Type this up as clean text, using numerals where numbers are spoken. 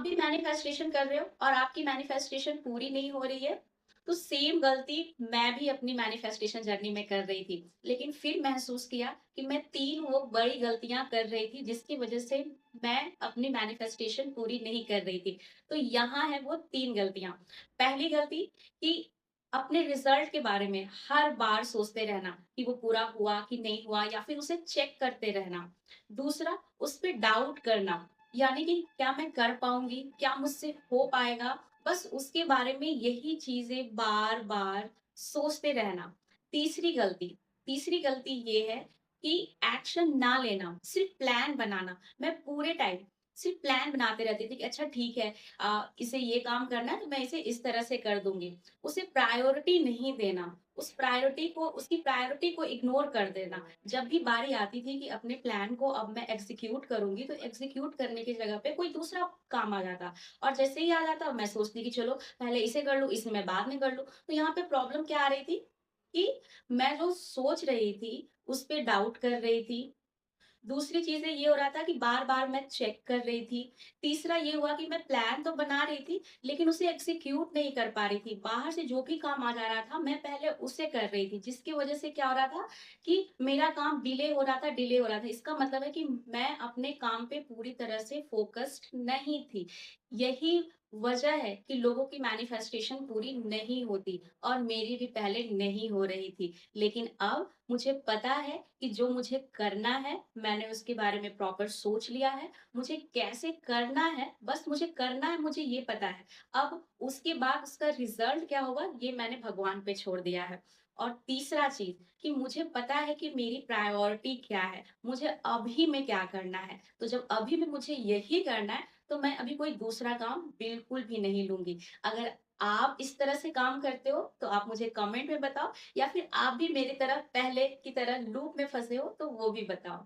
आप भी मैनिफेस्टेशन कर रहे हो और आपकी मैनिफेस्टेशन पूरी नहीं हो रही है, तो सेम गलती मैं भी अपनी मैनिफेस्टेशन जर्नी में कर रही थी। लेकिन फिर महसूस किया कि मैं 3 वो बड़ी गलतियाँ कर रही थी जिसकी वज़ह से मैं अपनी मैनिफेस्टेशन पूरी नहीं कर रही थी। तो यहाँ है वो 3 गलतियाँ। पहली गलती कि अपने रिज़ल्ट के बारे में हर बार सोचते रहना कि वो पूरा हुआ कि नहीं हुआ या फिर उसे चेक करते रहना। दूसरा, उस पे डाउट करना, यानी कि क्या मैं कर पाऊँगी? क्या मुझसे हो पाएगा? बस उसके बारे में यही चीज़ें बार-बार सोचते रहना। तीसरी गलती तीसरी गलती ये है कि एक्शन ना लेना, सिर्फ़ प्लान बनाना। मैं पूरे टाइम सिर्फ़ प्लान बनाते रहती थी कि अच्छा ठीक है, इसे ये काम करना है तो मैं इसे इस तरह से कर दूँगी। उसे प्रायोरिटी नहीं देना, उसकी प्रायोरिटी को इग्नोर कर देना। जब भी बारी आती थी कि अपने प्लान को अब मैं एग्ज़ीक्यूट करूँगी, तो एग्ज़ीक्यूट करने की जगह पे कोई दूसरा काम आ जाता और जैसे ही आ जाता मैं सोचती कि चलो पहले इसे कर लूँ, इसे मैं बाद में कर लूँ। तो यहाँ पे प्रॉब्लम क्या आ रही थी कि मैं जो सोच रही थी, उस पे डाउट कर रही थी। दूसरी चीज़ें ये हो रहा था कि बार-बार मैं चेक कर रही थी। तीसरा ये हुआ कि मैं प्लान तो बना रही थी, लेकिन उसे एग्ज़ीक्यूट नहीं कर पा रही थी। बाहर से जो भी काम आ जा रहा था, मैं पहले उसे कर रही थी, जिसकी वज़ह से क्या हो रहा था कि मेरा काम डिले हो रहा था। इसका मतलब है कि मैं अपने काम पे पूरी तरह से फ़ोकस्ड नहीं थी। यही वजह है कि लोगों की मैनिफेस्टेशन पूरी नहीं होती और मेरी भी पहले नहीं हो रही थी। लेकिन अब मुझे पता है कि जो मुझे करना है, मैंने उसके बारे में प्रॉपर सोच लिया है। मुझे कैसे करना है, बस मुझे करना है, मुझे ये पता है। अब उसके बाद उसका रिज़ल्ट क्या होगा, ये मैंने भगवान पे छोड़ दिया है। और तीसरा चीज़ कि मुझे पता है कि मेरी प्रायोरिटी क्या है, मुझे अभी में क्या करना है। तो जब अभी में मुझे यही करना है, तो मैं अभी कोई दूसरा काम बिल्कुल भी नहीं लूँगी। अगर आप इस तरह से काम करते हो, तो आप मुझे कमेंट में बताओ या फिर आप भी मेरी तरह पहले की तरह लूप में फँसे हो तो वो भी बताओ।